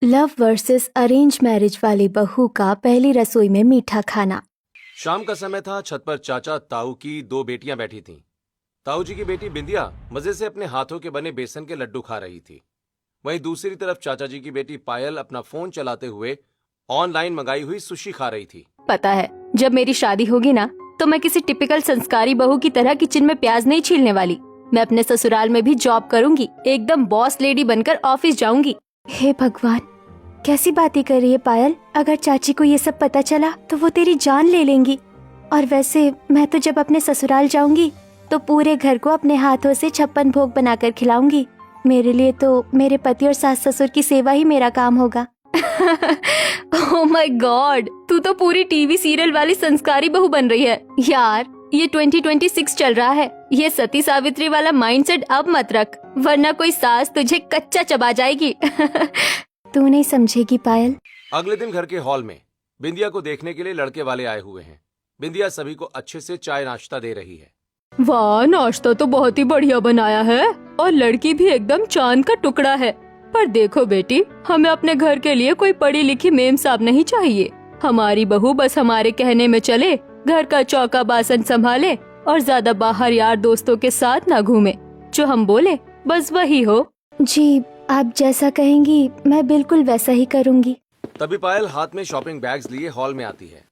Love versus arrange marriage वाली बहू का पहली रसोई में मीठा खाना। शाम का समय था। छत पर चाचा ताऊ की दो बेटियां बैठी थीं। ताऊ जी की बेटी बिंदिया मजे से अपने हाथों के बने बेसन के लड्डू खा रही थी। वहीं दूसरी तरफ चाचा जी की बेटी पायल अपना फोन चलाते हुए ऑनलाइन मंगाई हुई सुशी खा रही थी। पता है, जब मेरी शादी होगी ना तो मैं किसी टिपिकल संस्कारी बहू की तरह किचन में प्याज नहीं छीलने वाली। मैं अपने ससुराल में भी जॉब करूंगी, एकदम बॉस लेडी बनकर ऑफिस जाऊंगी। हे भगवान, कैसी बातें कर रही है पायल। अगर चाची को ये सब पता चला तो वो तेरी जान ले लेंगी। और वैसे मैं तो जब अपने ससुराल जाऊंगी तो पूरे घर को अपने हाथों से 56 भोग बनाकर खिलाऊंगी। मेरे लिए तो मेरे पति और सास ससुर की सेवा ही मेरा काम होगा। ओह माय गॉड, तू तो पूरी टीवी सीरियल वाली संस्कारी बहू बन रही है। यार, ये 2026 चल रहा है। ये सती सावित्री वाला माइंडसेट अब मत रख, वरना कोई सास तुझे कच्चा चबा जाएगी। तू नहीं समझेगी पायल। अगले दिन घर के हॉल में बिंदिया को देखने के लिए लड़के वाले आए हुए हैं। बिंदिया सभी को अच्छे से चाय नाश्ता दे रही है। वाह, नाश्ता तो बहुत ही बढ़िया बनाया है और लड़की भी एकदम चांद का टुकड़ा है। पर देखो बेटी, हमें अपने घर के लिए कोई पढ़ी लिखी मेम साहब नहीं चाहिए। हमारी बहू बस हमारे कहने में चले, घर का चौका बासन संभाले और ज्यादा बाहर यार दोस्तों के साथ ना घूमे। जो हम बोले बस वही हो। जी, आप जैसा कहेंगी मैं बिल्कुल वैसा ही करूँगी। तभी पायल हाथ में शॉपिंग बैग्स लिए हॉल में आती है।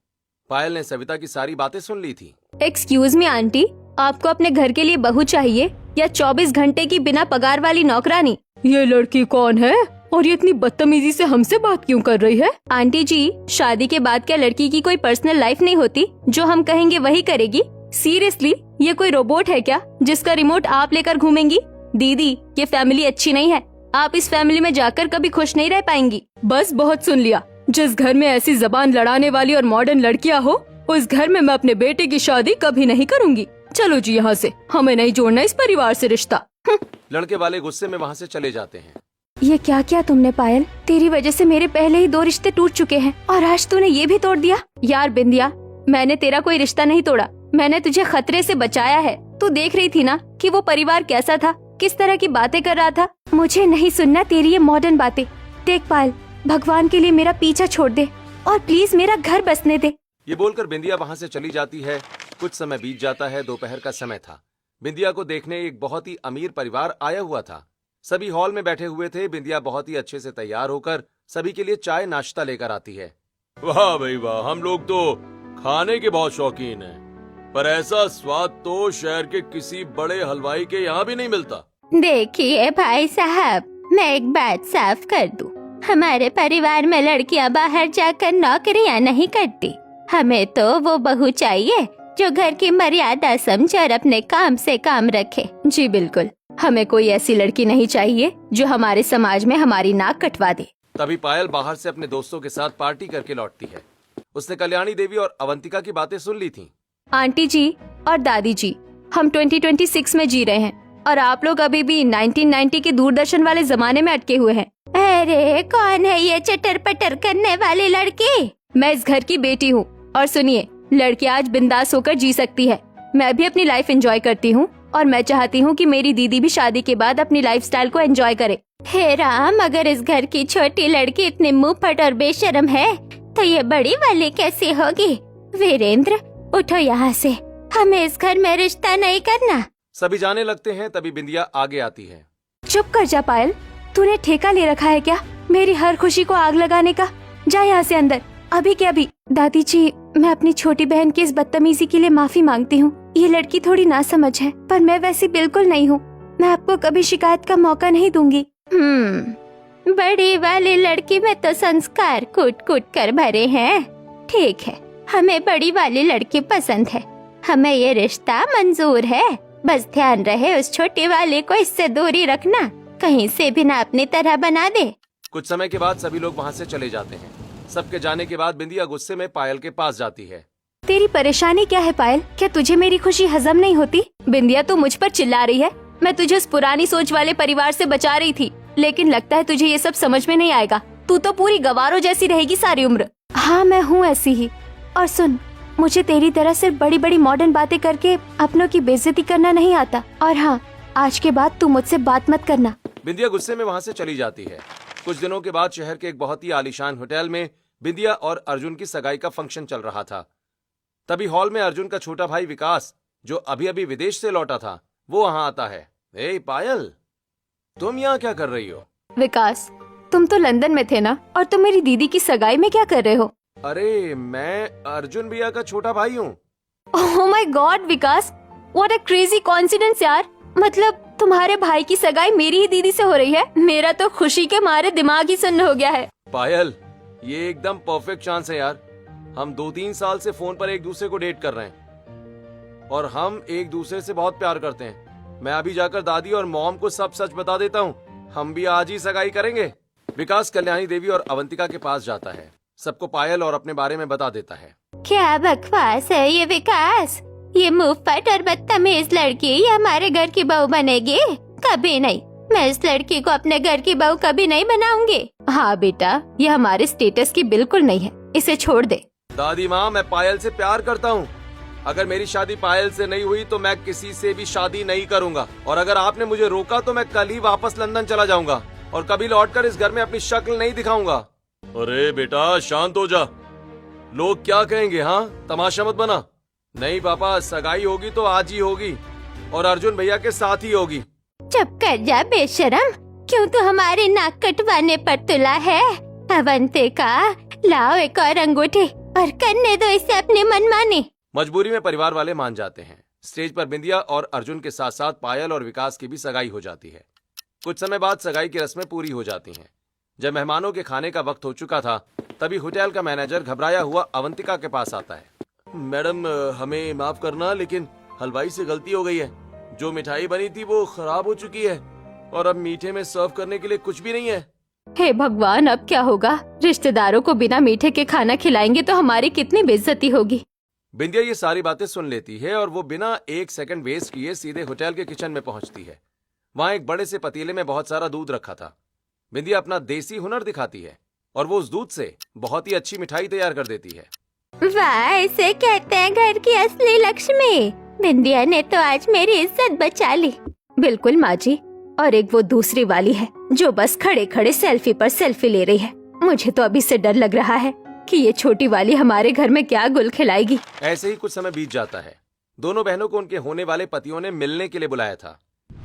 पायल ने सविता की सारी बातें सुन ली थी। एक्सक्यूज मी आंटी, आपको अपने घर के लिए बहू चाहिए या 24 घंटे की बिना पगार वाली नौकरानी? ये लड़की कौन है और ये इतनी बदतमीजी से हमसे बात क्यों कर रही है? आंटी जी, शादी के बाद क्या लड़की की कोई पर्सनल लाइफ नहीं होती? जो हम कहेंगे वही करेगी। सीरियसली, ये कोई रोबोट है क्या जिसका रिमोट आप लेकर घूमेंगी? दीदी, ये फैमिली अच्छी नहीं है। आप इस फैमिली में जाकर कभी खुश नहीं रह पाएंगी। बस बहुत सुन लिया। जिस घर में ऐसी जबान लड़ाने वाली और मॉडर्न लड़कियां हो, उस घर में मैं अपने बेटे की शादी कभी नहीं करूंगी। चलो जी यहाँ से, हमें नहीं जोड़ना इस परिवार से रिश्ता। लड़के वाले गुस्से में वहाँ से चले जाते हैं। ये क्या किया तुमने पायल? तेरी वजह से मेरे पहले ही 2 रिश्ते टूट चुके हैं और आज तूने ये भी तोड़ दिया। यार बिंदिया, मैंने तेरा कोई रिश्ता नहीं तोड़ा, मैंने तुझे खतरे से बचाया है। तू देख रही थी ना कि वो परिवार कैसा था, किस तरह की बातें कर रहा था। मुझे नहीं सुनना तेरी ये मॉडर्न बातें। देख पायल, भगवान के लिए मेरा पीछा छोड़ दे और प्लीज मेरा घर बसने दे। ये बोलकर बिंदिया वहाँ से चली जाती है। कुछ समय बीत जाता है। दोपहर का समय था। बिंदिया को देखने एक बहुत ही अमीर परिवार आया हुआ था। सभी हॉल में बैठे हुए थे। बिंदिया बहुत ही अच्छे से तैयार होकर सभी के लिए चाय नाश्ता लेकर आती है। वाह भाई वाह, हम लोग तो खाने के बहुत शौकीन हैं, पर ऐसा स्वाद तो शहर के किसी बड़े हलवाई के यहाँ भी नहीं मिलता। देखिए भाई साहब, मैं एक बात साफ कर दूं, हमारे परिवार में लड़कियां बाहर जाकर नौकरियां नहीं करती। हमें तो वो बहू चाहिए जो घर की मर्यादा समझे और अपने काम से काम रखे। जी बिल्कुल, हमें कोई ऐसी लड़की नहीं चाहिए जो हमारे समाज में हमारी नाक कटवा दे। तभी पायल बाहर से अपने दोस्तों के साथ पार्टी करके लौटती है। उसने कल्याणी देवी और अवंतिका की बातें सुन ली थीं। आंटी जी और दादी जी, हम 2026 में जी रहे हैं और आप लोग अभी भी 1990 के दूरदर्शन वाले जमाने में अटके हुए हैं। अरे कौन है ये चटर पटर करने वाली लड़की? मैं इस घर की बेटी हूँ और सुनिए, लड़की आज बिंदास होकर जी सकती है। मैं भी अपनी लाइफ एंजॉय करती हूँ और मैं चाहती हूँ कि मेरी दीदी भी शादी के बाद अपनी लाइफस्टाइल को एंजॉय करे। हे राम, अगर इस घर की छोटी लड़की इतनी मुंहफट और बेशर्म है तो ये बड़ी वाली कैसी होगी? वीरेंद्र, उठो यहाँ से, हमें इस घर में रिश्ता नहीं करना। सभी जाने लगते हैं। तभी बिंदिया आगे आती है। चुप कर जा पायल, तूने ठेका ले रखा है क्या मेरी हर खुशी को आग लगाने का? जा यहाँ से अंदर, अभी के अभी। दादी जी, मैं अपनी छोटी बहन की इस बदतमीजी के लिए माफी मांगती हूँ। ये लड़की थोड़ी नासमझ है, पर मैं वैसी बिल्कुल नहीं हूँ। मैं आपको कभी शिकायत का मौका नहीं दूंगी। बड़ी वाली लड़की में तो संस्कार कूट कूट कर भरे हैं। ठीक है, हमें बड़ी वाली लड़की पसंद है, हमें ये रिश्ता मंजूर है। बस ध्यान रहे उस छोटी वाली को इससे दूरी रखना, कहीं से भी ना अपनी तरह बना दे। कुछ समय के बाद सभी लोग वहाँ से चले जाते हैं। सबके जाने के बाद बिंदिया गुस्से में पायल के पास जाती है। तेरी परेशानी क्या है पायल? क्या तुझे मेरी खुशी हजम नहीं होती? बिंदिया, तू मुझ पर चिल्ला रही है। मैं तुझे उस पुरानी सोच वाले परिवार से बचा रही थी, लेकिन लगता है तुझे ये सब समझ में नहीं आएगा। तू तो पूरी गवारों जैसी रहेगी सारी उम्र। हाँ, मैं हूँ ऐसी ही। और सुन, मुझे तेरी तरह सिर्फ बड़ी बड़ी मॉडर्न बातें करके अपनों की बेइज्जती करना नहीं आता। और हाँ, आज के बाद तू मुझसे बात मत करना। बिंदिया गुस्से में वहाँ से चली जाती है। कुछ दिनों के बाद शहर के एक बहुत ही आलीशान होटल में बिंदिया और अर्जुन की सगाई का फंक्शन चल रहा था। तभी हॉल में अर्जुन का छोटा भाई विकास, जो अभी अभी विदेश से लौटा था, वो वहां आता है। ए पायल, तुम यहाँ क्या कर रही हो? विकास, तुम तो लंदन में थे ना, और तुम मेरी दीदी की सगाई में क्या कर रहे हो? अरे मैं अर्जुन भैया का छोटा भाई हूँ। Oh my God Vikas, what a crazy coincidence यार। मतलब तुम्हारे भाई की सगाई मेरी ही दीदी से हो रही है। मेरा तो खुशी के मारे दिमाग ही सुन्न हो गया है। पायल, ये एकदम परफेक्ट चांस है यार। हम 2-3 साल से फोन पर एक दूसरे को डेट कर रहे हैं और हम एक दूसरे से बहुत प्यार करते हैं। मैं अभी जाकर दादी और मॉम को सब सच बता देता हूँ। हम भी आज ही सगाई करेंगे। विकास कल्याणी देवी और अवंतिका के पास जाता है, सबको पायल और अपने बारे में बता देता है। क्या बकवास है ये विकास। ये मुंहफट और बदतमीज लड़की ये हमारे घर की बहू बनेगी? कभी नहीं। मैं इस लड़की को अपने घर की बहू कभी नहीं बनाऊंगी। हाँ बेटा, ये हमारे स्टेटस की बिल्कुल नहीं है, इसे छोड़ दे। दादी माँ, मैं पायल से प्यार करता हूँ। अगर मेरी शादी पायल से नहीं हुई तो मैं किसी से भी शादी नहीं करूंगा, और अगर आपने मुझे रोका तो मैं कल ही वापस लंदन चला जाऊंगा और कभी लौटकर इस घर में अपनी शक्ल नहीं दिखाऊंगा। अरे बेटा शांत हो जा, लोग क्या कहेंगे? हाँ, तमाशा मत बना। नहीं पापा, सगाई होगी तो आज ही होगी और अर्जुन भैया के साथ ही होगी। चुप कर जा बेशरम। क्यों तू हमारी नाक कटवाने पर तुला है? अवंतिका, लाओ एक और अंगूठी और करने दो इसे अपनी मनमानी। मजबूरी में परिवार वाले मान जाते हैं। स्टेज पर बिंदिया और अर्जुन के साथ साथ पायल और विकास की भी सगाई हो जाती है। कुछ समय बाद सगाई की रस्में पूरी हो जाती हैं। जब मेहमानों के खाने का वक्त हो चुका था, तभी होटल का मैनेजर घबराया हुआ अवंतिका के पास आता है। मैडम, हमें माफ करना, लेकिन हलवाई से गलती हो गई है। जो मिठाई बनी थी वो खराब हो चुकी है और अब मीठे में सर्व करने के लिए कुछ भी नहीं है। हे भगवान, अब क्या होगा? रिश्तेदारों को बिना मीठे के खाना खिलाएंगे तो हमारी कितनी बेइज्जती होगी। बिंदिया ये सारी बातें सुन लेती है और वो बिना एक सेकंड वेस्ट किए सीधे होटल के किचन में पहुंचती है। वहां एक बड़े से पतीले में बहुत सारा दूध रखा था। बिंदिया अपना देसी हुनर दिखाती है और वो उस दूध से बहुत ही अच्छी मिठाई तैयार कर देती है। वाह, इसे कहते हैं घर की असली लक्ष्मी। बिंदिया ने तो आज मेरी इज्जत बचा ली। बिल्कुल माँ जी, और एक वो दूसरी वाली है जो बस खड़े खड़े सेल्फी पर सेल्फी ले रही है। मुझे तो अभी से डर लग रहा है कि ये छोटी वाली हमारे घर में क्या गुल खिलाएगी। ऐसे ही कुछ समय बीत जाता है। दोनों बहनों को उनके होने वाले पतियों ने मिलने के लिए बुलाया था।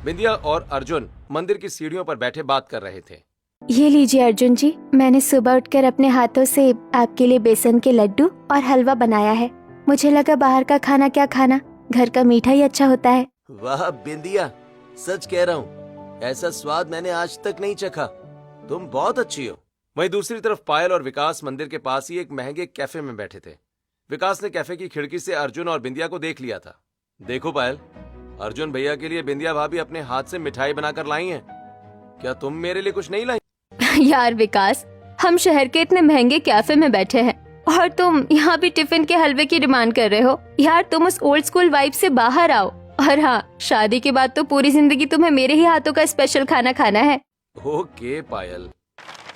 बिंदिया और अर्जुन मंदिर की सीढ़ियों पर बैठे बात कर रहे थे। ये लीजिए अर्जुन जी, मैंने सुबह उठकर अपने हाथों से आपके लिए बेसन के लड्डू और हलवा बनाया है। मुझे लगा बाहर का खाना क्या खाना, घर का मीठा ही अच्छा होता है। वाह बिंदिया, सच कह रहा हूँ, ऐसा स्वाद मैंने आज तक नहीं चखा। तुम बहुत अच्छी हो। वहीं दूसरी तरफ पायल और विकास मंदिर के पास ही एक महंगे कैफे में बैठे थे। विकास ने कैफे की खिड़की से अर्जुन और बिंदिया को देख लिया था। देखो पायल, अर्जुन भैया के लिए बिंदिया भाभी अपने हाथ से मिठाई बनाकर लाई हैं। क्या तुम मेरे लिए कुछ नहीं लाई? यार विकास, हम शहर के इतने महंगे कैफे में बैठे हैं और तुम यहाँ भी टिफिन के हलवे की डिमांड कर रहे हो। यार तुम उस ओल्ड स्कूल वाइब से बाहर आओ। और हाँ, शादी के बाद तो पूरी जिंदगी तुम्हें मेरे ही हाथों का स्पेशल खाना खाना है। ओके पायल।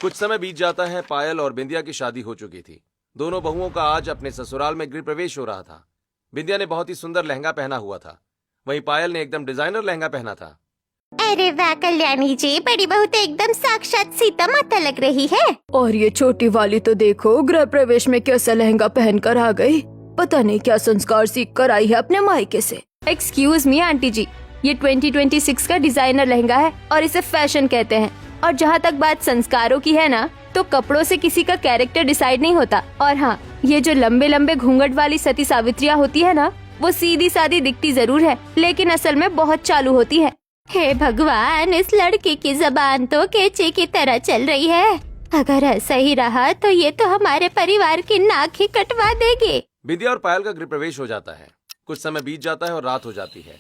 कुछ समय बीत जाता है। पायल और बिंदिया की शादी हो चुकी थी। दोनों बहुओं का आज अपने ससुराल में गृह प्रवेश हो रहा था। बिंदिया ने बहुत ही सुंदर लहंगा पहना हुआ था, वहीं पायल ने एकदम डिजाइनर लहंगा पहना था। अरे वाह कल्याणी जी, बड़ी बहू तो एकदम साक्षात सीता माता लग रही है। और ये छोटी वाली तो देखो, गृह प्रवेश में कैसा लहंगा पहनकर आ गई। पता नहीं क्या संस्कार सीख कर आई है अपने मायके से। एक्सक्यूज मी आंटी जी, ये 2026 का डिजाइनर लहंगा है और इसे फैशन कहते हैं। और जहाँ तक बात संस्कारों की है ना, तो कपड़ों से किसी का कैरेक्टर डिसाइड नहीं होता। और हाँ, ये जो लंबे लंबे घूंघट वाली सती सावित्रियाँ होती है ना, वो सीधी सादी दिखती जरूर है, लेकिन असल में बहुत चालू होती है। हे भगवान, इस लड़की की जबान तो केचे की तरह चल रही है। अगर ऐसा ही रहा तो ये तो हमारे परिवार की नाक ही कटवा देगी। बिंदिया और पायल का गृह प्रवेश हो जाता है। कुछ समय बीत जाता है और रात हो जाती है।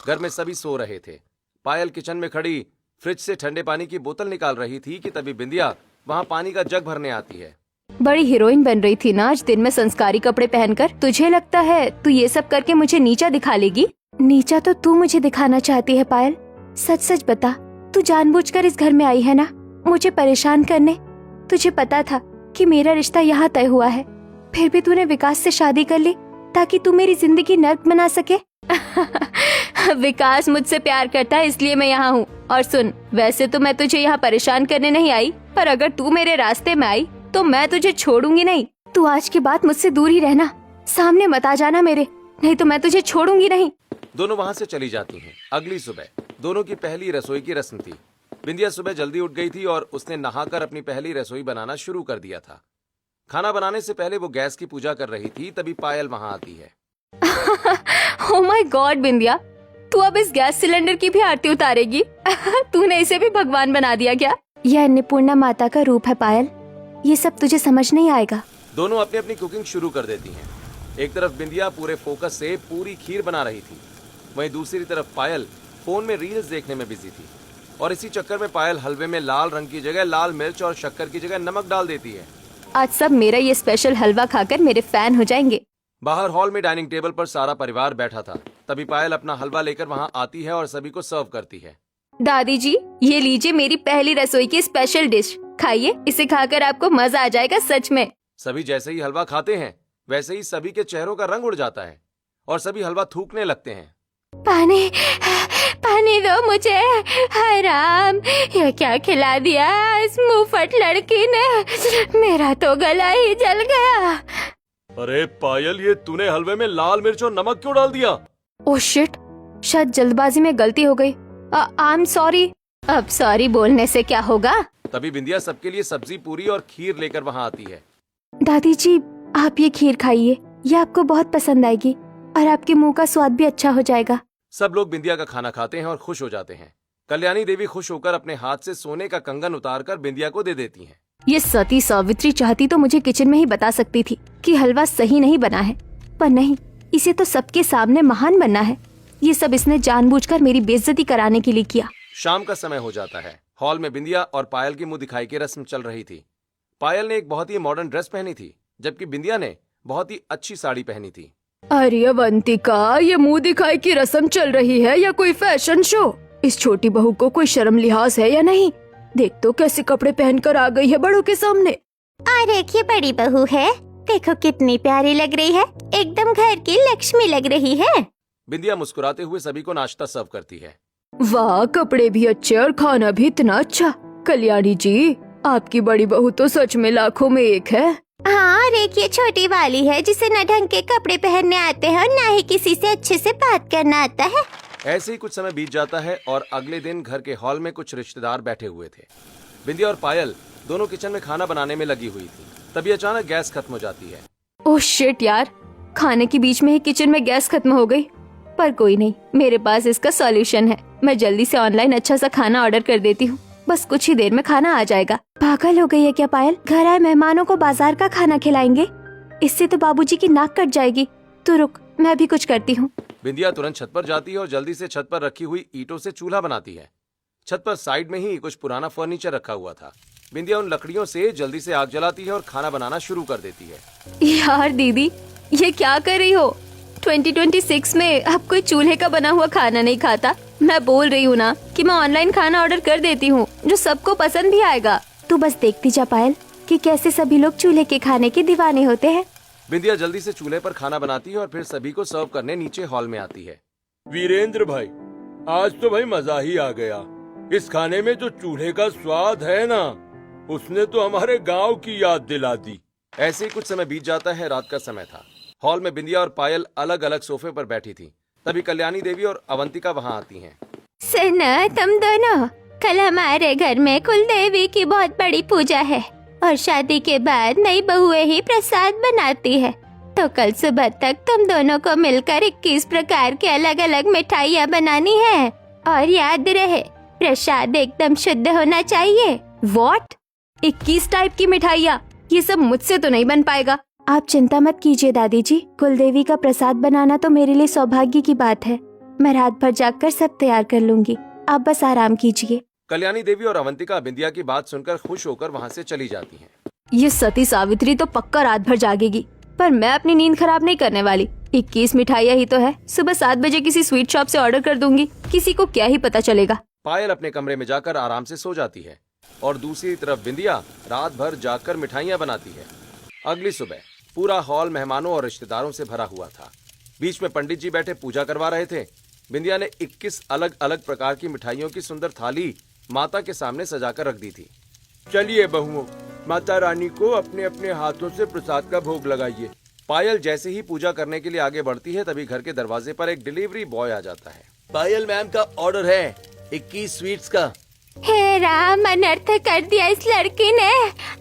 घर में सभी सो रहे थे। पायल किचन में खड़ी फ्रिज से ठंडे पानी की बोतल निकाल रही थी कि तभी बिंदिया वहाँ पानी का जग भरने आती है। बड़ी हीरोइन बन रही थी ना आज दिन में संस्कारी कपड़े पहनकर। तुझे लगता है तू ये सब करके मुझे नीचा दिखा लेगी? नीचा तो तू मुझे दिखाना चाहती है पायल। सच सच बता, तू जानबूझकर इस घर में आई है ना, मुझे परेशान करने? तुझे पता था कि मेरा रिश्ता यहाँ तय हुआ है, फिर भी तूने विकास से शादी कर ली ताकि तू मेरी जिंदगी नर्क बना सके। विकास मुझसे प्यार करता है इसलिए मैं यहाँ हूँ। और सुन, वैसे तो मैं तुझे यहाँ परेशान करने नहीं आई, पर अगर तू मेरे रास्ते में आई तो मैं तुझे छोड़ूंगी नहीं। तू आज के बाद मुझसे दूर ही रहना, सामने मत आ जाना मेरे, नहीं तो मैं तुझे छोड़ूंगी नहीं। दोनों वहां से चली जाती हैं। अगली सुबह दोनों की पहली रसोई की रस्म थी। बिंदिया सुबह जल्दी उठ गई थी और उसने नहाकर अपनी पहली रसोई बनाना शुरू कर दिया था। खाना बनाने से पहले वो गैस की पूजा कर रही थी, तभी पायल वहां आती है। ओह माय गॉड बिंदिया, तू अब इस गैस सिलेंडर की भी आरती उतारेगी? तूने इसे भी भगवान बना दिया क्या? यह अन्नपूर्णा माता का रूप है पायल, ये सब तुझे समझ नहीं आएगा। दोनों अपनी अपनी कुकिंग शुरू कर देती हैं। एक तरफ बिंदिया पूरे फोकस से पूरी खीर बना रही थी, वहीं दूसरी तरफ पायल फोन में रील्स देखने में बिजी थी। और इसी चक्कर में पायल हलवे में लाल रंग की जगह लाल मिर्च और शक्कर की जगह नमक डाल देती है। आज सब मेरा ये स्पेशल हलवा खाकर मेरे फैन हो जाएंगे। बाहर हॉल में डाइनिंग टेबल पर सारा परिवार बैठा था। तभी पायल अपना हलवा लेकर वहां आती है और सभी को सर्व करती है। दादी जी, ये लीजिए मेरी पहली रसोई की स्पेशल डिश, खाइए, इसे खाकर आपको मजा आ जाएगा सच में। सभी जैसे ही हलवा खाते हैं वैसे ही सभी के चेहरों का रंग उड़ जाता है और सभी हलवा थूकने लगते हैं। पानी पानी दो मुझे, हाय राम, ये क्या खिला दिया इस मुंहफट लड़की ने, मेरा तो गला ही जल गया। अरे पायल, ये तूने हलवे में लाल मिर्च और नमक क्यों डाल दिया? ओह शिट, शायद जल्दबाजी में गलती हो गई। I am sorry. अब सॉरी बोलने से क्या होगा? तभी बिंदिया सबके लिए सब्जी, पूरी और खीर लेकर वहां आती है। दादी जी, आप ये खीर खाइए, ये आपको बहुत पसंद आएगी और आपके मुंह का स्वाद भी अच्छा हो जाएगा। सब लोग बिंदिया का खाना खाते हैं और खुश हो जाते हैं। कल्याणी देवी खुश होकर अपने हाथ से सोने का कंगन उतारकर बिंदिया को दे देती हैं। ये सती सावित्री चाहती तो मुझे किचन में ही बता सकती थी कि हलवा सही नहीं बना है, पर नहीं, इसे तो सबके सामने महान बनना है। ये सब इसने जानबूझकर मेरी बेइज्जती कराने के लिए किया। शाम का समय हो जाता है। हॉल में बिंदिया और पायल की मुंह दिखाई की रस्म चल रही थी। पायल ने एक बहुत ही मॉडर्न ड्रेस पहनी थी, जबकि बिंदिया ने बहुत ही अच्छी साड़ी पहनी थी। अरे अवंतिका, ये मुंह दिखाई की रस्म चल रही है या कोई फैशन शो? इस छोटी बहू को कोई शर्म लिहाज है या नहीं? देख तो कैसे कपड़े पहनकर आ गई है बड़ों के सामने। और देखिए बड़ी बहू है, देखो कितनी प्यारी लग रही है, एकदम घर की लक्ष्मी लग रही है। बिंदिया मुस्कुराते हुए सभी को नाश्ता सर्व करती है। वाह, कपड़े भी अच्छे और खाना भी इतना अच्छा। कल्याणी जी, आपकी बड़ी बहू तो सच में लाखों में एक है। हाँ, और एक ये छोटी वाली है जिसे न ढंग के कपड़े पहनने आते हैं और न ही किसी से अच्छे से बात करना आता है। ऐसे ही कुछ समय बीत जाता है और अगले दिन घर के हॉल में कुछ रिश्तेदार बैठे हुए थे। बिंदिया और पायल दोनों किचन में खाना बनाने में लगी हुई थी। तभी अचानक गैस खत्म हो जाती है। ओह शिट यार, खाने के बीच में ही किचन में गैस खत्म हो गई। पर कोई नहीं, मेरे पास इसका सॉल्यूशन है। मैं जल्दी से ऑनलाइन अच्छा सा खाना ऑर्डर कर देती हूँ, बस कुछ ही देर में खाना आ जाएगा। पागल हो गई है क्या पायल? घर आए मेहमानों को बाजार का खाना खिलाएंगे, इससे तो बाबूजी की नाक कट जाएगी। तो रुक, मैं भी कुछ करती हूँ। बिंदिया तुरंत छत पर जाती है और जल्दी से छत पर रखी हुई ईंटों से चूल्हा बनाती है। छत पर साइड में ही कुछ पुराना फर्नीचर रखा हुआ था। बिंदिया उन लकड़ियों से जल्दी से आग जलाती है और खाना बनाना शुरू कर देती है। यार दीदी, ये क्या कर रही हो? 2026 में अब कोई चूल्हे का बना हुआ खाना नहीं खाता। मैं बोल रही हूँ ना कि मैं ऑनलाइन खाना ऑर्डर कर देती हूँ, जो सबको पसंद भी आएगा। तू बस देखती जा पायल कि कैसे सभी लोग चूल्हे के खाने के दीवाने होते हैं। बिंदिया जल्दी से चूल्हे पर खाना बनाती है और फिर सभी को सर्व करने नीचे हॉल में आती है। वीरेंद्र भाई, आज तो भाई मजा ही आ गया। इस खाने में जो चूल्हे का स्वाद है ना, उसने तो हमारे गांव की याद दिला दी। ऐसे ही कुछ समय बीत जाता है। रात का समय था। हॉल में बिंदिया और पायल अलग अलग सोफे पर बैठी थी। तभी कल्याणी देवी और अवंतिका वहां आती हैं। सुनो तुम दोनों, कल हमारे घर में कुल देवी की बहुत बड़ी पूजा है और शादी के बाद नई बहुएं ही प्रसाद बनाती है। तो कल सुबह तक तुम दोनों को मिलकर 21 प्रकार के अलग अलग मिठाइयाँ बनानी है। और याद रहे, प्रसाद एकदम शुद्ध होना चाहिए। व्हाट? 21 टाइप की मिठाइयाँ? ये सब मुझसे तो नहीं बन पाएगा। आप चिंता मत कीजिए दादी जी, कुलदेवी का प्रसाद बनाना तो मेरे लिए सौभाग्य की बात है। मैं रात भर जागकर सब तैयार कर लूंगी, आप बस आराम कीजिए। कल्याणी देवी और अवंतिका बिंदिया की बात सुनकर खुश होकर वहां से चली जाती हैं। ये सती सावित्री तो पक्का रात भर जागेगी, पर मैं अपनी नींद खराब नहीं करने वाली। 21 मिठाइयाँ ही तो है, सुबह 7 बजे किसी स्वीट शॉप से ऑर्डर कर दूंगी, किसी को क्या ही पता चलेगा। पायल अपने कमरे में जाकर आराम से सो जाती है और दूसरी तरफ बिंदिया रात भर जागकर मिठाइयाँ बनाती है। अगली सुबह पूरा हॉल मेहमानों और रिश्तेदारों से भरा हुआ था। बीच में पंडित जी बैठे पूजा करवा रहे थे। बिंदिया ने 21 अलग अलग प्रकार की मिठाइयों की सुंदर थाली माता के सामने सजाकर रख दी थी। चलिए बहुओं, माता रानी को अपने अपने हाथों से प्रसाद का भोग लगाइए। पायल जैसे ही पूजा करने के लिए आगे बढ़ती है तभी घर के दरवाजे पर एक डिलीवरी बॉय आ जाता है। पायल मैम का ऑर्डर है 21 स्वीट्स का। हे राम, अनर्थ कर दिया इस लड़की ने।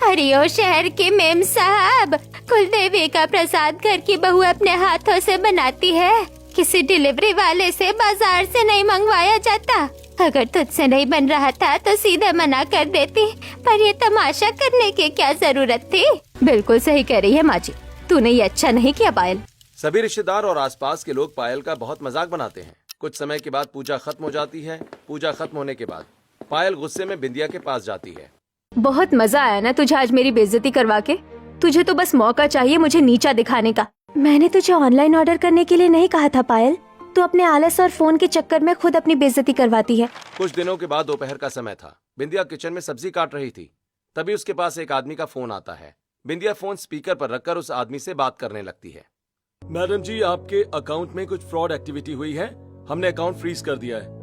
अरे ओ शहर के मेम साहब, कुलदेवी का प्रसाद घर की बहू अपने हाथों से बनाती है, किसी डिलीवरी वाले से बाजार से नहीं मंगवाया जाता। अगर तुझसे नहीं बन रहा था तो सीधे मना कर देती, पर ये तमाशा करने की क्या जरूरत थी। बिल्कुल सही कह रही है माँ जी, तूने ये अच्छा नहीं किया पायल। सभी रिश्तेदार और आसपास के लोग पायल का बहुत मजाक बनाते हैं। कुछ समय के बाद पूजा खत्म हो जाती है। पूजा खत्म होने के बाद पायल गुस्से में बिंदिया के पास जाती है। बहुत मजा आया ना तुझे आज मेरी बेइज्जती करवा के। तुझे तो बस मौका चाहिए मुझे नीचा दिखाने का। मैंने तुझे ऑनलाइन ऑर्डर करने के लिए नहीं कहा था पायल, तू अपने आलस और फोन के चक्कर में खुद अपनी बेइज्जती करवाती है। कुछ दिनों के बाद दोपहर का समय था। बिंदिया किचन में सब्जी काट रही थी। तभी उसके पास एक आदमी का फोन आता है। बिंदिया फोन स्पीकर पर रखकर उस आदमी से बात करने लगती है। मैडम जी, आपके अकाउंट में कुछ फ्रॉड एक्टिविटी हुई है। हमने अकाउंट फ्रीज कर दिया है।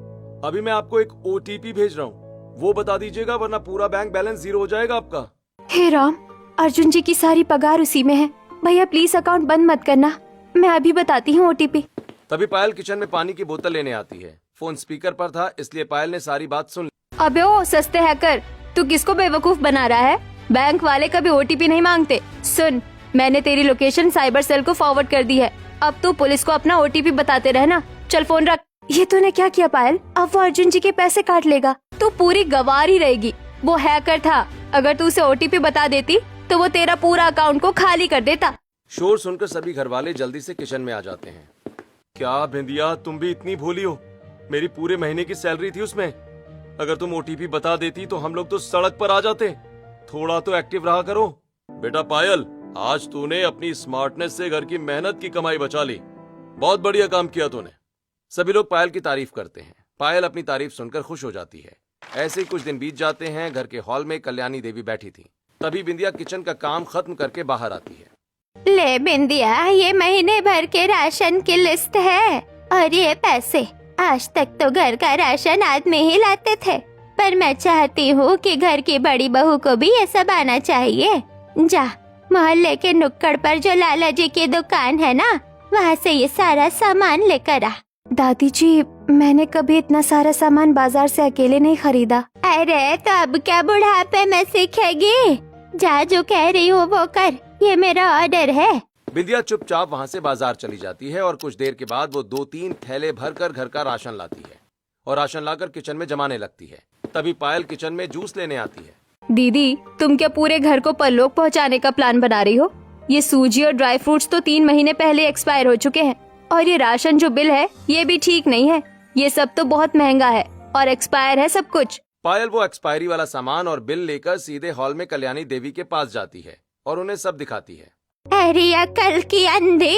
अभी मैं आपको एक OTP भेज रहा हूँ, वो बता दीजिएगा वरना पूरा बैंक बैलेंस 0 हो जाएगा आपका। हे राम, अर्जुन जी की सारी पगार उसी में है। भैया प्लीज अकाउंट बंद मत करना, मैं अभी बताती हूँ OTP। तभी पायल किचन में पानी की बोतल लेने आती है। फोन स्पीकर पर था इसलिए पायल ने सारी बात सुन ली। अबे ओ सस्ते हैकर, तू किसको बेवकूफ बना रहा है? बैंक वाले कभी OTP नहीं मांगते। सुन, मैंने तेरी लोकेशन साइबर सेल को फॉरवर्ड कर दी है। अब तू पुलिस को अपना OTP बताते रहना। चल फोन रख। ये तूने क्या किया पायल? अब वो अर्जुन जी के पैसे काट लेगा। तू पूरी गवार ही रहेगी। वो हैकर था, अगर तू उसे OTP बता देती तो वो तेरा पूरा अकाउंट को खाली कर देता। शोर सुनकर सभी घर वाले जल्दी से किचन में आ जाते हैं। क्या बिंदिया, तुम भी इतनी भोली हो? मेरी पूरे महीने की सैलरी थी उसमें। अगर तुम OTP बता देती तो हम लोग तो सड़क पर आ जाते। थोड़ा तो एक्टिव रहा करो। बेटा पायल, आज तूने अपनी स्मार्टनेस से घर की मेहनत की कमाई बचा ली। बहुत बढ़िया काम किया तूने। सभी लोग पायल की तारीफ करते हैं। पायल अपनी तारीफ सुनकर खुश हो जाती है। ऐसे ही कुछ दिन बीत जाते हैं। घर के हॉल में कल्याणी देवी बैठी थी। तभी बिंदिया किचन का काम खत्म करके बाहर आती है। ले बिंदिया, ये महीने भर के राशन की लिस्ट है और ये पैसे। आज तक तो घर का राशन आदमी ही लाते थे, पर मैं चाहती हूँ कि घर की बड़ी बहू को भी ये सब आना चाहिए। जा, मोहल्ले के नुक्कड़ पर जो लाला जी की दुकान है ना, वहाँ से ये सारा सामान लेकर आ। दादी जी, मैंने कभी इतना सारा सामान बाजार से अकेले नहीं खरीदा। अरे तो अब क्या बुढ़ापे में सीखेगी? जा, जो कह रही हो वो कर, ये मेरा ऑर्डर है। बिंदिया चुपचाप वहाँ से बाजार चली जाती है और कुछ देर के बाद वो 2-3 थैले भरकर घर का राशन लाती है और राशन लाकर किचन में जमाने लगती है। तभी पायल किचन में जूस लेने आती है। दीदी, तुम क्या पूरे घर को परलोक पहुंचाने का प्लान बना रही हो? ये सूजी और ड्राई फ्रूट्स तो 3 महीने पहले एक्सपायर हो चुके हैं और ये राशन जो बिल है ये भी ठीक नहीं है। ये सब तो बहुत महंगा है और एक्सपायर है सब कुछ। पायल वो एक्सपायरी वाला सामान और बिल लेकर सीधे हॉल में कल्याणी देवी के पास जाती है और उन्हें सब दिखाती है। अरे अकल की अंधी,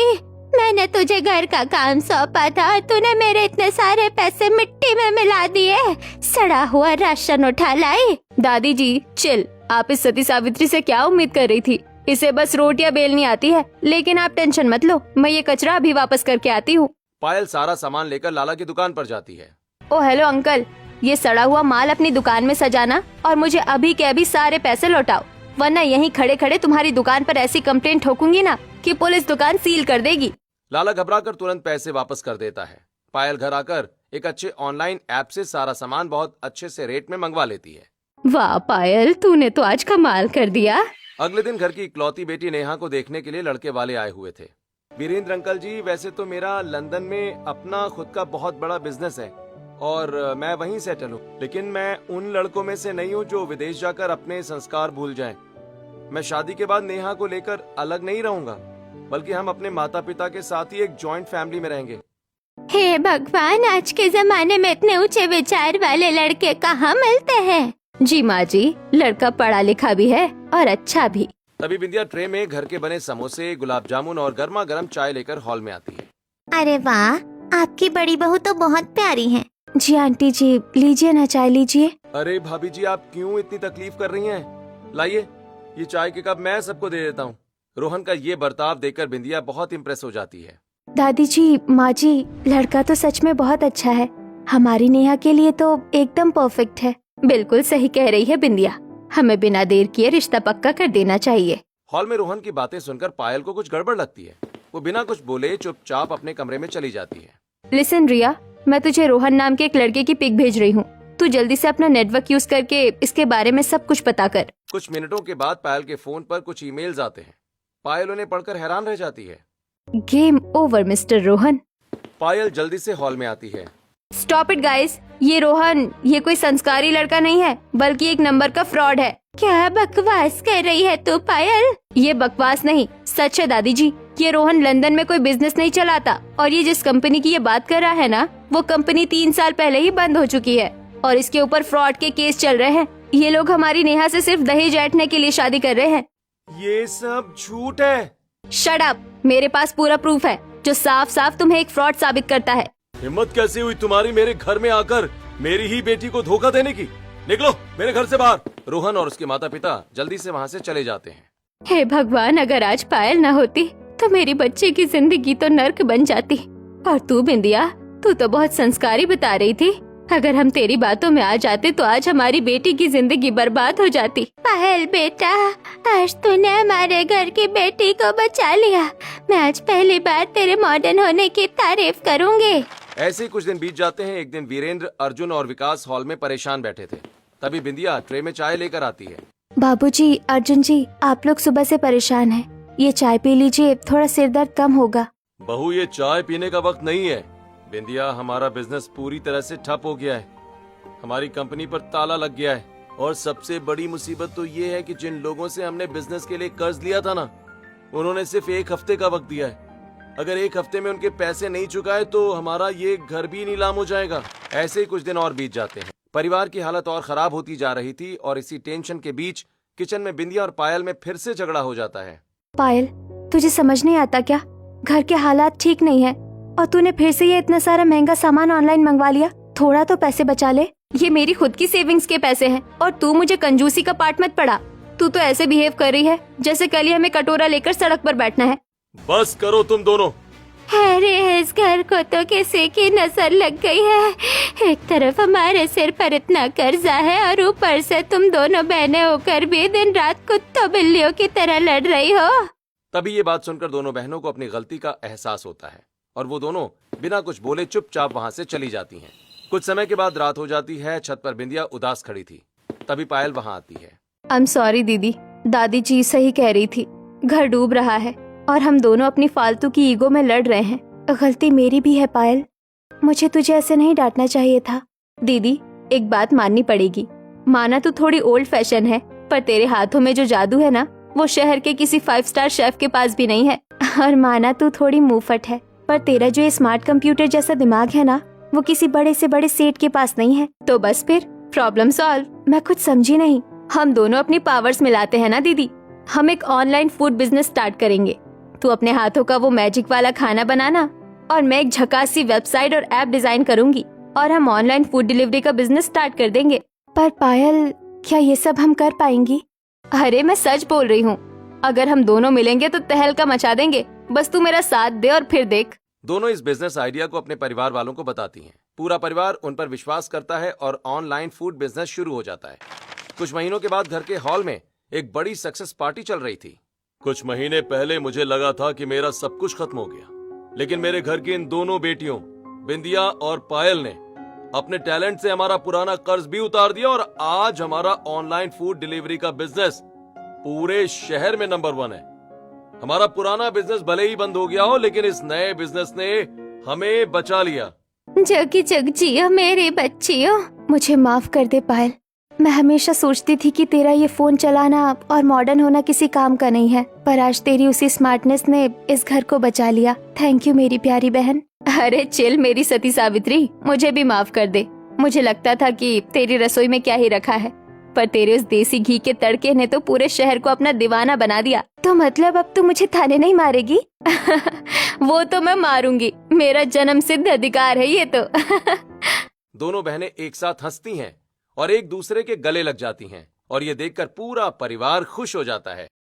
मैंने तुझे घर का काम सौंपा था और तूने मेरे इतने सारे पैसे मिट्टी में मिला दिए। सड़ा हुआ राशन उठा लाई। दादी जी चिल, आप इस सती सावित्री से क्या उम्मीद कर रही थी? इसे बस रोटियां बेलनी आती है। लेकिन आप टेंशन मत लो, मैं ये कचरा अभी वापस करके आती हूँ। पायल सारा सामान लेकर लाला की दुकान पर जाती है। ओ हेलो अंकल, ये सड़ा हुआ माल अपनी दुकान में सजाना और मुझे अभी के अभी सारे पैसे लौटाओ, वरना यहीं खड़े खड़े तुम्हारी दुकान पर ऐसी कंप्लेंट ठोकूंगी ना कि पुलिस दुकान सील कर देगी। लाला घबराकर तुरंत पैसे वापस कर देता है। पायल घर आकर एक अच्छे ऑनलाइन ऐप से सारा सामान बहुत अच्छे से रेट में मंगवा लेती है। वाह पायल, तूने तो आज कमाल कर दिया। अगले दिन घर की इकलौती बेटी नेहा को देखने के लिए लड़के वाले आए हुए थे। वीरेंद्र अंकल जी, वैसे तो मेरा लंदन में अपना खुद का बहुत बड़ा बिजनेस है और मैं वहीं सेटल हूँ, लेकिन मैं उन लड़कों में से नहीं हूँ जो विदेश जाकर अपने संस्कार भूल जाएं। मैं शादी के बाद नेहा को लेकर अलग नहीं रहूंगा, बल्कि हम अपने माता पिता के साथ ही एक जॉइंट फैमिली में रहेंगे। हे भगवान, आज के जमाने में इतने ऊंचे विचार वाले लड़के कहाँ मिलते हैं? जी माँ जी, लड़का पढ़ा लिखा भी है और अच्छा भी। तभी बिंदिया ट्रे में घर के बने समोसे, गुलाब जामुन और गर्मा गर्म चाय लेकर हॉल में आती है। अरे वाह, आपकी बड़ी बहू तो बहुत प्यारी है। जी आंटी जी, लीजिए ना चाय लीजिए। अरे भाभी जी, आप क्यों इतनी तकलीफ कर रही हैं? लाइए, ये चाय के कप मैं सबको दे देता हूँ। रोहन का ये बर्ताव देखकर बिंदिया बहुत इम्प्रेस हो जाती है। दादी जी, माँ जी, लड़का तो सच में बहुत अच्छा है। हमारी नेहा के लिए तो एकदम परफेक्ट है। बिल्कुल सही कह रही है बिंदिया, हमें बिना देर किए रिश्ता पक्का कर देना चाहिए। हॉल में रोहन की बातें सुनकर पायल को कुछ गड़बड़ लगती है। वो बिना कुछ बोले चुपचाप अपने कमरे में चली जाती है। लिसन रिया, मैं तुझे रोहन नाम के एक लड़के की पिक भेज रही हूँ। तू जल्दी से अपना नेटवर्क यूज करके इसके बारे में सब कुछ पता कर। कुछ मिनटों के बाद पायल के फोन पर कुछ ईमेल्स आते हैं। पायल उन्हें पढ़कर हैरान रह जाती है। Game over mister Rohan. Payal जल्दी से हॉल में आती है। स्टॉप इट गाइस, ये रोहन, ये कोई संस्कारी लड़का नहीं है, बल्कि एक नंबर का फ्रॉड है। क्या बकवास कर रही है तू पायल? ये बकवास नहीं, सच है दादी जी। ये रोहन लंदन में कोई बिजनेस नहीं चलाता, और ये जिस कंपनी की ये बात कर रहा है ना, वो कंपनी 3 साल पहले ही बंद हो चुकी है और इसके ऊपर फ्रॉड के केस चल रहे हैं। ये लोग हमारी नेहा से सिर्फ दहेज ऐंठने के लिए शादी कर रहे हैं। ये सब झूठ है। शट अप, मेरे पास पूरा प्रूफ है जो साफ साफ तुम्हें एक फ्रॉड साबित करता है। हिम्मत कैसे हुई तुम्हारी मेरे घर में आकर मेरी ही बेटी को धोखा देने की? निकलो मेरे घर से बाहर। रोहन और उसके माता पिता जल्दी से वहाँ से चले जाते हैं। हे भगवान, अगर आज पायल न होती तो मेरी बच्ची की जिंदगी तो नर्क बन जाती। और तू बिंदिया, तू तो बहुत संस्कारी बता रही थी। अगर हम तेरी बातों में आ जाते तो आज हमारी बेटी की जिंदगी बर्बाद हो जाती। पायल बेटा, आज तूने हमारे घर की बेटी को बचा लिया। मैं आज पहली बार तेरे मॉडर्न होने की तारीफ करूंगी। ऐसे ही कुछ दिन बीत जाते हैं। एक दिन वीरेंद्र, अर्जुन और विकास हॉल में परेशान बैठे थे। तभी बिंदिया ट्रे में चाय लेकर आती है। बाबूजी, अर्जुन जी, आप लोग सुबह से परेशान हैं। ये चाय पी लीजिए, थोड़ा सिर दर्द कम होगा। बहू, ये चाय पीने का वक्त नहीं है। बिंदिया, हमारा बिजनेस पूरी तरह से ठप हो गया है। हमारी कंपनी पर ताला लग गया है और सबसे बड़ी मुसीबत तो ये है कि जिन लोगों से हमने बिजनेस के लिए कर्ज लिया था ना, उन्होंने सिर्फ 1 हफ्ते का वक्त दिया है। अगर 1 हफ्ते में उनके पैसे नहीं चुकाए तो हमारा ये घर भी नीलाम हो जाएगा। ऐसे ही कुछ दिन और बीत जाते हैं। परिवार की हालत और खराब होती जा रही थी और इसी टेंशन के बीच किचन में बिंदिया और पायल में फिर से झगड़ा हो जाता है। पायल, तुझे समझ नहीं आता क्या? घर के हालात ठीक नहीं है और तूने फिर से ये इतना सारा महंगा सामान ऑनलाइन मंगवा लिया। थोड़ा तो पैसे बचा ले। ये मेरी खुद की सेविंग्स के पैसे हैं और तू मुझे कंजूसी का पाठ मत पढ़ा। तू तो ऐसे बिहेव कर रही है जैसे कल ही हमें कटोरा लेकर सड़क पर बैठना है। बस करो तुम दोनों। अरे इस घर को तो किसी की नजर लग गई है। एक तरफ हमारे सिर पर इतना कर्जा है और ऊपर से तुम दोनों बहनें होकर भी दिन रात कुत्तों बिल्लियों की तरह लड़ रही हो। तभी ये बात सुनकर दोनों बहनों को अपनी गलती का एहसास होता है और वो दोनों बिना कुछ बोले चुपचाप वहाँ से चली जाती हैं। कुछ समय के बाद रात हो जाती है। छत पर बिंदिया उदास खड़ी थी। तभी पायल वहाँ आती है। आई एम सॉरी दीदी, दादी जी सही कह रही थी। घर डूब रहा है और हम दोनों अपनी फालतू की ईगो में लड़ रहे हैं। गलती मेरी भी है पायल, मुझे तुझे ऐसे नहीं डांटना चाहिए था। दीदी, एक बात माननी पड़ेगी। माना तू थोड़ी ओल्ड फैशन है, पर तेरे हाथों में जो जादू है ना, वो शहर के किसी 5 स्टार शेफ के पास भी नहीं है। और माना तू थोड़ी मुंहफट है, पर तेरा जो ये स्मार्ट कंप्यूटर जैसा दिमाग है ना, वो किसी बड़े से बड़े सेठ के पास नहीं है। तो बस फिर प्रॉब्लम सॉल्व। मैं कुछ समझी नहीं। हम दोनों अपनी पावर्स मिलाते हैं ना दीदी। हम एक ऑनलाइन फूड बिजनेस स्टार्ट करेंगे। तू अपने हाथों का वो मैजिक वाला खाना बनाना और मैं एक झकास सी वेबसाइट और ऐप डिजाइन करूंगी और हम ऑनलाइन फूड डिलीवरी का बिजनेस स्टार्ट कर देंगे। पर पायल, क्या ये सब हम कर पाएंगी? अरे मैं सच बोल रही हूँ। अगर हम दोनों मिलेंगे तो तहलका मचा देंगे। बस तू मेरा साथ दे और फिर देख। दोनों इस बिजनेस आइडिया को अपने परिवार वालों को बताती हैं। पूरा परिवार उन पर विश्वास करता है और ऑनलाइन फूड बिजनेस शुरू हो जाता है। कुछ महीनों के बाद घर के हॉल में एक बड़ी सक्सेस पार्टी चल रही थी। कुछ महीने पहले मुझे लगा था कि मेरा सब कुछ खत्म हो गया, लेकिन मेरे घर की इन दोनों बेटियों बिंदिया और पायल ने अपने टैलेंट से हमारा पुराना कर्ज भी उतार दिया और आज हमारा ऑनलाइन फूड डिलीवरी का बिजनेस पूरे शहर में नंबर 1 है। हमारा पुराना बिजनेस भले ही बंद हो गया हो, लेकिन इस नए बिजनेस ने हमें बचा लिया। जग जग जियो मेरी बच्चियों। मुझे माफ कर दे पायल। मैं हमेशा सोचती थी कि तेरा ये फोन चलाना और मॉडर्न होना किसी काम का नहीं है, पर आज तेरी उसी स्मार्टनेस ने इस घर को बचा लिया। थैंक यू मेरी प्यारी बहन। अरे चिल मेरी सती सावित्री, मुझे भी माफ कर दे। मुझे लगता था कि तेरी रसोई में क्या ही रखा है, पर तेरे उस देसी घी के तड़के ने तो पूरे शहर को अपना दीवाना बना दिया। तो मतलब अब तू मुझे ताने नहीं मारेगी? वो तो मैं मारूंगी, मेरा जन्म सिद्ध अधिकार है ये तो। दोनों बहनें एक साथ हंसती हैं और एक दूसरे के गले लग जाती हैं और ये देखकर पूरा परिवार खुश हो जाता है।